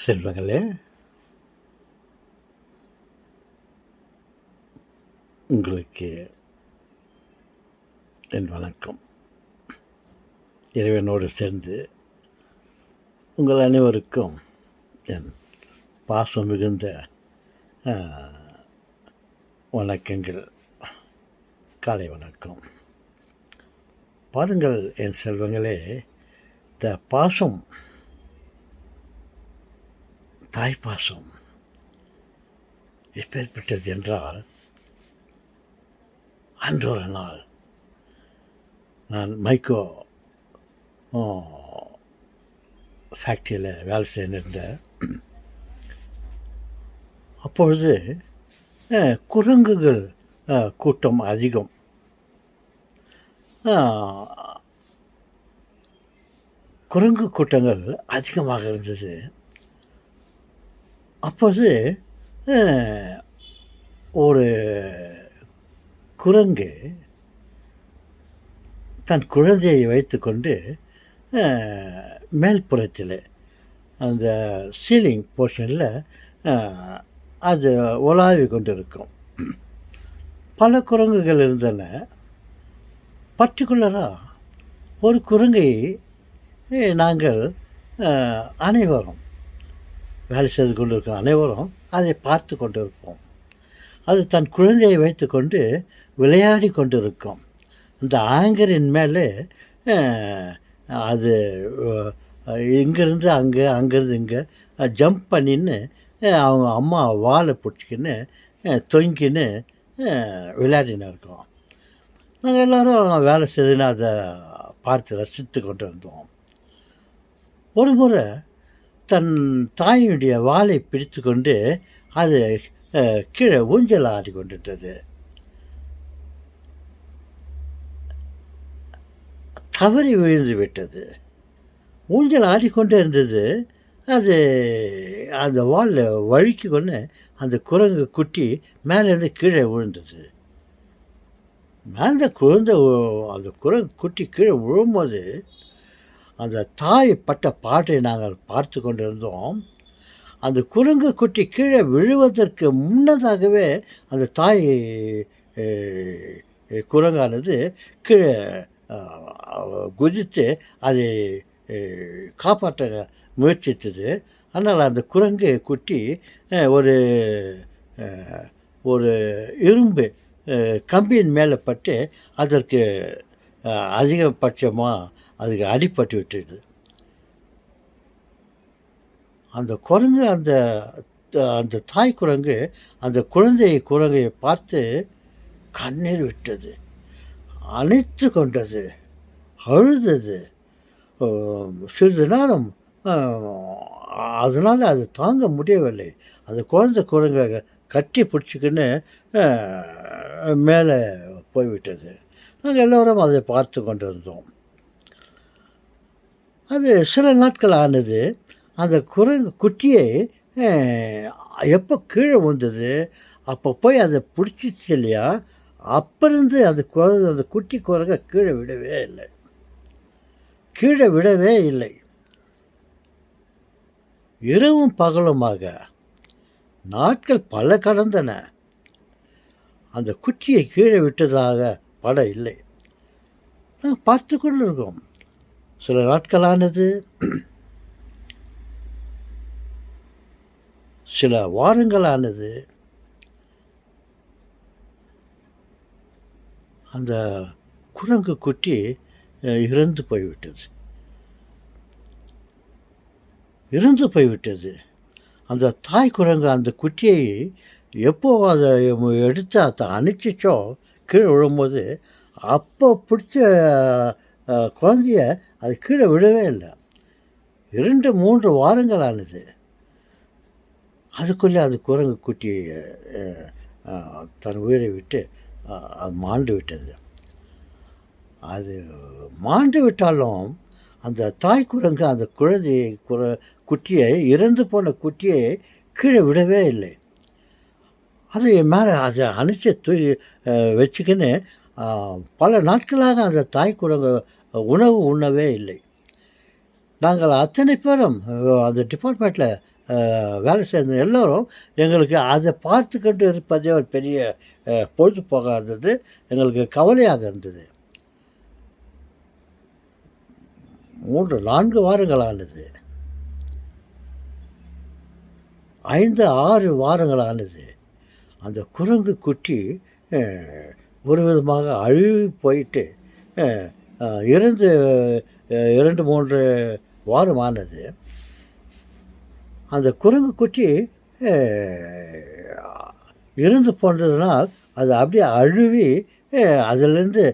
செல்வங்களே, உங்களுக்கு என் வணக்கம். இறைவனோடு சேர்ந்து உங்கள் அனைவருக்கும் என் பாசம் மிகுந்த வணக்கங்கள். காலை வணக்கம். பாருங்கள் என் செல்வங்களே, இந்த பாசம், தாய்ப்பாசம் எப்பேற்பட்டது என்றால், அன்றொரு நாள் நான் மைக்கோ ஃபேக்ட்ரியில் வேலை செய்திருந்தேன். அப்பொழுது குரங்குகள் கூட்டம் அதிகம். குரங்கு கூட்டங்கள் அதிகமாக இருந்தது. அப்போது ஒரு குரங்கு தன் குழந்தையை வைத்துக்கொண்டு மேல்புறத்தில் அந்த சீலிங் போர்ஷனில் அது உலாவி கொண்டு இருக்கும். பல குரங்குகள் இருந்தன. பர்டிகுலராக ஒரு குரங்கை நாங்கள் அனைவரும் வேலை செய்து கொண்டு இருக்கோம். அனைவரும் அதை பார்த்து கொண்டு இருப்போம். அது தன் குழந்தையை வைத்து கொண்டு விளையாடி கொண்டு இருக்கும். அந்த ஆங்கரின் மேலே அது இங்கேருந்து அங்கே, அங்கேருந்து இங்கே ஜம்ப் பண்ணின்னு அவங்க அம்மா வாலை பிடிச்சிக்கின்னு தொங்கின்னு விளையாடின்னு இருக்கோம். நாங்கள் எல்லோரும் வேலை செய்துன்னு அதை பார்த்து ரசித்து கொண்டு இருந்தோம். ஒரு முறை தன் தாயினுடைய வாலை பிடித்து கொண்டு அது கீழே ஊஞ்சல் ஆடி கொண்டிருந்தது. தவறி விழுந்து விட்டது. ஊஞ்சல் ஆடிக்கொண்டே இருந்தது. அது அந்த வாலில் வழுக்கி கொண்டு அந்த குரங்கு குட்டி மேலேருந்து கீழே விழுந்தது. மேலே குழந்தை அந்த குரங்கு குட்டி கீழே விழும்போது அந்த தாய் பட்ட பாட்டை நாங்கள் பார்த்து கொண்டிருந்தோம். அந்த குரங்கு குட்டி கீழே விழுவதற்கு முன்னதாகவே அந்த தாய் குரங்கானது கீழே குதித்து அதை காப்பாற்ற முயற்சித்தது. ஆனால் அந்த குரங்கு குட்டி ஒரு ஒரு இரும்பு கம்பியின் மேலே பட்டு அதற்கு அதிகபட்சமாக அதுக்கு அடிபட்டு விட்டுது. அந்த குரங்கு அந்த அந்த தாய் குரங்கு அந்த குரங்கையை பார்த்து கண்ணீர் விட்டது, அணைத்து கொண்டது, அழுதது. சிறிது நேரம் அதனால் அது தாங்க முடியவில்லை. அந்த குரங்கை கட்டி பிடிச்சிக்கின்னு மேலே போய்விட்டது. நாங்கள் எல்லோரும் அதை பார்த்து கொண்டு இருந்தோம். அது சில நாட்கள் ஆனது. அந்த குரங்கு குட்டியை எப்போ கீழே விழுந்தது அப்போ போய் அதை பிடிச்சிச்சு இல்லையா, அப்போருந்து அந்த குட்டி குரங்கை கீழே விடவே இல்லை. இரவும் பகலுமாக நாட்கள் பல கடந்தன. அந்த குட்டியை கீழே விட்டதாக படம் இல்லை. நாங்கள் பார்த்து கொண்டு இருக்கோம். சில நாட்களானது, சில வாரங்களானது. அந்த குரங்கு குட்டி இறந்து போய்விட்டது. அந்த தாய் குரங்கு அந்த குட்டியை எப்போ அதை எடுத்து அதை அணைச்சிச்சோ கீழே விழும்போது, அப்போ பிடிச்ச குழந்தைய அது கீழே விடவே இல்லை. 2-3 வாரங்கள் ஆனது. அதுக்குள்ளே அது குரங்கு குட்டி தன் உயிரை விட்டு அது மாண்டு விட்டது. அது மாண்டு விட்டாலும் அந்த தாய் குரங்கு அந்த குட்டியை இறந்து போன குட்டியை கீழே விடவே இல்லை. அது மேலே அதை அணைச்சி வச்சுக்கின்னு பல நாட்களாக அந்த தாய் குரங்கு உணவு உண்ணவே இல்லை. நாங்கள் அத்தனை பேரும் அந்த டிபார்ட்மெண்ட்டில் வேலை செய்த எல்லோரும் எங்களுக்கு அதை பார்த்துக்கிட்டு இருப்பதே ஒரு பெரிய பொழுதுபோக்காக இருந்தது, எங்களுக்கு கவலையாக இருந்தது. 3-4 வாரங்கள் ஆனது, 5-6 வாரங்கள் ஆனது. அந்த குரங்கு குட்டி ஒரு விதமாக அழுகி போயிட்டு இறந்து 2-3 வாரம் ஆனது. அந்த குரங்கு குட்டி இறந்து போனதுனால் அது அப்படியே அழுவி அதிலேருந்து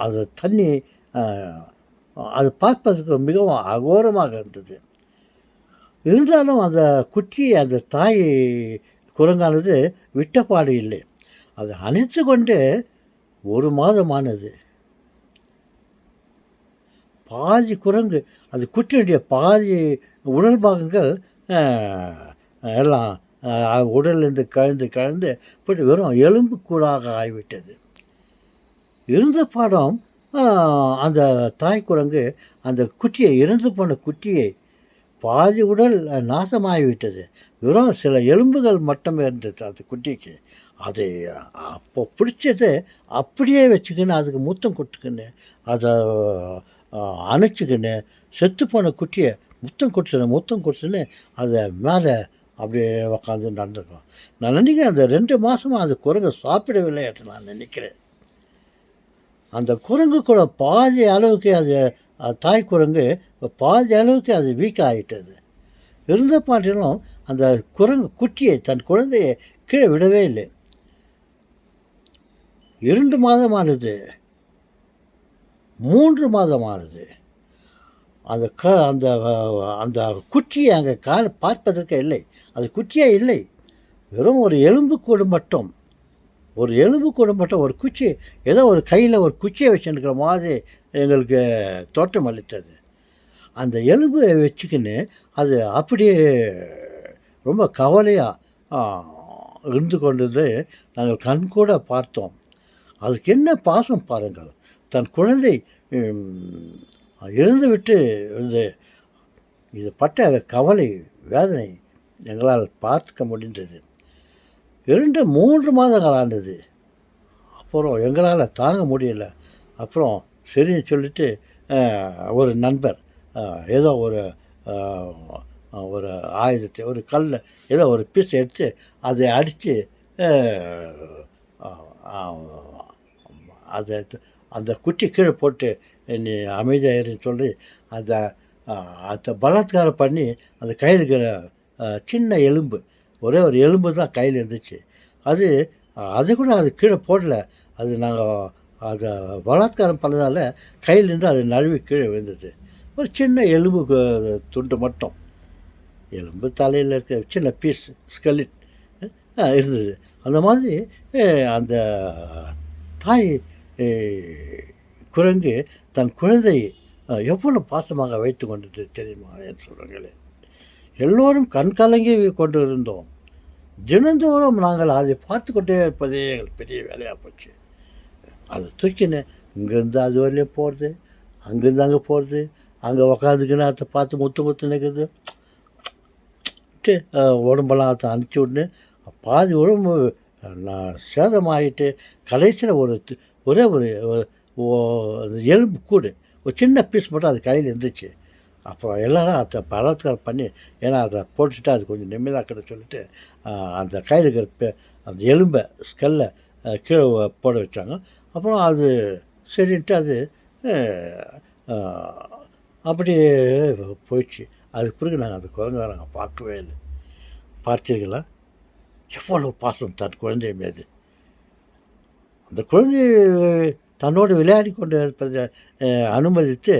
அது தண்ணி அது பார்ப்பதற்கு மிகவும் அகோரமாக இருந்தது. இருந்தாலும் அந்த குட்டி அந்த தாய் குரங்கானது விட்டப்பாடு இல்லை. அது அணைத்து கொண்டு 1 மாதமானது. பாதி குரங்கு அது குட்டியுடைய பாதி உடல் பாகங்கள் எல்லாம் உடலிருந்து கழந்து போட்டு வெறும் எலும்பு கூடாக ஆகிவிட்டது. இருந்த பாடம் அந்த தாய் குரங்கு அந்த குட்டியை, இறந்து போன குட்டியை, பாதி உடல் நாசமாகிவிட்டது, வெறும் சில எலும்புகள் மட்டுமே இருந்தது அந்த குட்டிக்கு. அதை அப்போ பிடிச்சதை அப்படியே வச்சுக்கின்னு அதுக்கு முத்தம் கொடுத்துக்கின்னு அதை அணைச்சிக்கின்னு செத்துப்போன குட்டியை முத்தம் கொடுத்துன்னு அதை மேலே அப்படியே உக்காந்து நடந்துருக்கோம். நான் நினைக்கிறேன் அந்த 2 மாதமாக அந்த குரங்கு சாப்பிடவில்லை என்று நான் நினைக்கிறேன். அந்த குரங்கு கூட பாதி அளவுக்கு அது தாய் குரங்கு பாதி அளவுக்கு அது வீக் ஆகிட்டது. இருந்த பாட்டிலும் அந்த குரங்கு குட்டியை, தன் குழந்தையை கீழே விடவே இல்லை. 2 மாதமானது, 3 மாதமானது. அந்த அந்த அந்த குட்டியை அங்கே பார்ப்பதற்கு இல்லை. அது குட்டியே இல்லை, வெறும் ஒரு எலும்புக்கூடு மட்டும். ஒரு குச்சி, ஏதோ ஒரு கையில் ஒரு குச்சியை வச்சுருக்கிற மாதிரி எங்களுக்கு தோட்டம் அளித்தது. அந்த எலும்பை வச்சுக்கின்னு அது அப்படியே ரொம்ப கவலையாக இருந்து கொண்டது நாங்கள் கண்கூட பார்த்தோம். அதுக்கு என்ன பாசம் பாருங்கள். தன் குழந்தை இறந்து விட்டு இது பட்ட கவலை, வேதனை எங்களால் பார்த்துக்க முடிந்தது. 2-3 மாதங்கள் ஆனது. அப்புறம் எங்களால் தாங்க முடியல. அப்புறம் சரின்னு சொல்லிட்டு ஒரு நண்பர் ஏதோ ஒரு ஆயுதத்தை, ஒரு கல்லை, ஏதோ ஒரு பீஸ் எடுத்து அதை அடித்து அதை அந்த குச்சி கீழே போட்டு நீ அமைதியாயிருன்னு சொல்லி அதை பலாத்காரம் பண்ணி அந்த கையில் இருக்கிற சின்ன எலும்பு, ஒரே ஒரு எலும்பு தான் கையில் இருந்துச்சு. அது கூட அது கீழே போடல. அது நாங்கள் அதை பலாத்காரம் பண்ணதால் கையிலேருந்து அது நழுவி கீழே விழுந்தது. ஒரு சின்ன எலும்பு துண்டு மட்டும், எலும்பு தலையில் இருக்க சின்ன பீஸ் ஸ்கெலிட் இருந்தது. அந்த மாதிரி அந்த தாய் குரங்கு தன் குழந்தையை எவ்வளோ பாசமாக வைத்து கொண்டது தெரியுமா என்று சொல்கிறாங்களே. எல்லோரும் கண்கலங்கி கொண்டு இருந்தோம். தினந்தோறும் நாங்கள் அதை பார்த்து கொண்டே இருப்பதே எங்களுக்கு பெரிய வேலையாக போச்சு. அதை தூக்கின்னு இங்கேருந்து அது வரையிலையும் போகிறது, அங்கேருந்து அங்கே போகிறது, அங்கே உக்காந்துக்கின்னு அதை பார்த்து முத்து நிற்கிறது, உடம்பெல்லாம் அதை அனுப்பிச்சி விட்னு பாதி உடம்பு நான் சேதமாகிட்டு கடைசியில் ஒரே ஒரு எலும்பு கூடு, ஒரு சின்ன பீஸ் மட்டும் அது கையில் இருந்துச்சு. அப்புறம் எல்லோரும் அதை பலாத்காரம் பண்ணி, ஏன்னா அதை போட்டுட்டு அது கொஞ்சம் நிம்மதியாக சொல்லிட்டு அந்த கையில் இருக்கிற அந்த எலும்பை ஸ்கெல்லை கீழே போட வச்சாங்க. அப்புறம் அது சரின்ட்டு அது அப்படியே போயிடுச்சு. அதுக்கு பிறகு நாங்கள் அந்த குரங்கை நாங்கள் பார்க்கவே இல்லை. பார்த்தீர்களா எவ்வளோ பாசம் தன் குழந்தை மீது. அந்த குழந்தை தன்னோடு விளையாடி கொண்டு இருப்பதை அனுமதித்து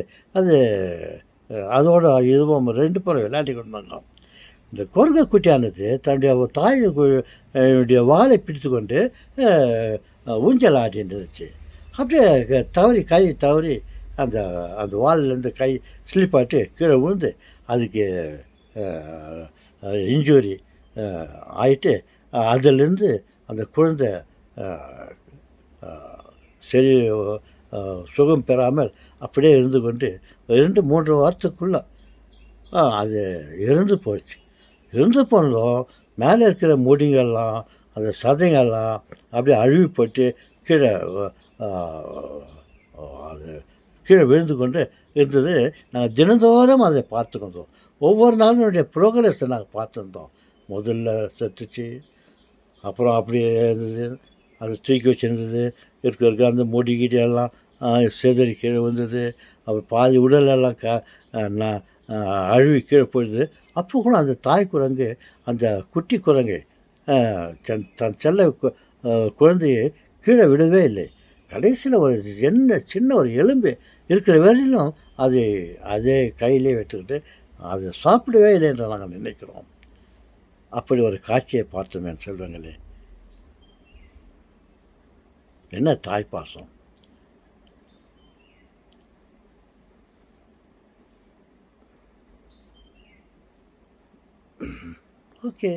அதோட இதுவும் 2 பேரும் விளையாடி கொண்டாங்க. இந்த குரங்கு குட்டியானது தன்னுடைய தாயுடைய வாலை பிடித்து கொண்டு ஊஞ்சல் ஆடிட்டு இருந்துச்சு. அப்படியே கை தவறி அந்த வாலிலேருந்து கை ஸ்லிப் ஆகிட்டு கீழே விழுந்து அதுக்கு இன்ஜூரி ஆகிட்டு அதிலேருந்து அந்த குழந்தை சரி சுகம் பெறாமல் அப்படியே இருந்து கொண்டு 2-3 வாரத்துக்குள்ளே அது இறந்து போச்சு. இறந்து போனதும் மேலே இருக்கிற முடிங்கள்லாம் அந்த சதைங்கள்லாம் அப்படியே அழுவி போட்டு கீழே அது கீழே விழுந்து கொண்டு இருந்தது. நாங்கள் தினந்தோறும் அதை பார்த்துக்கிட்டோம். ஒவ்வொரு நாளும் என்னுடைய ப்ரோக்ரஸை நாங்கள் பார்த்துருந்தோம். முதல்ல செத்துச்சு, அப்புறம் அப்படியே இருந்தது, அது தூக்கி வச்சுருந்தது, இருக்க அந்த முடி கிடி எல்லாம் சிதறி கீழே வந்தது, அப்புறம் பாதி உடலெல்லாம் நான் அழுவி கீழே போயிடுது. அப்போ கூட அந்த தாய் குரங்கு அந்த குட்டி குரங்கு தன் செல்ல குழந்தையை கீழே விடவே இல்லை. கடைசியில் ஒரு சின்ன ஒரு எலும்பு இருக்கிற வரையிலும் அது அதே கையிலே வச்சுக்கிட்டு அதை சாப்பிடவே இல்லை என்று நாங்கள் நினைக்கிறோம். அப்படி ஒரு காட்சியை பார்த்தோம் என் செல்வங்களே. என்ன தாய்ப்பாசம்! ஓகே.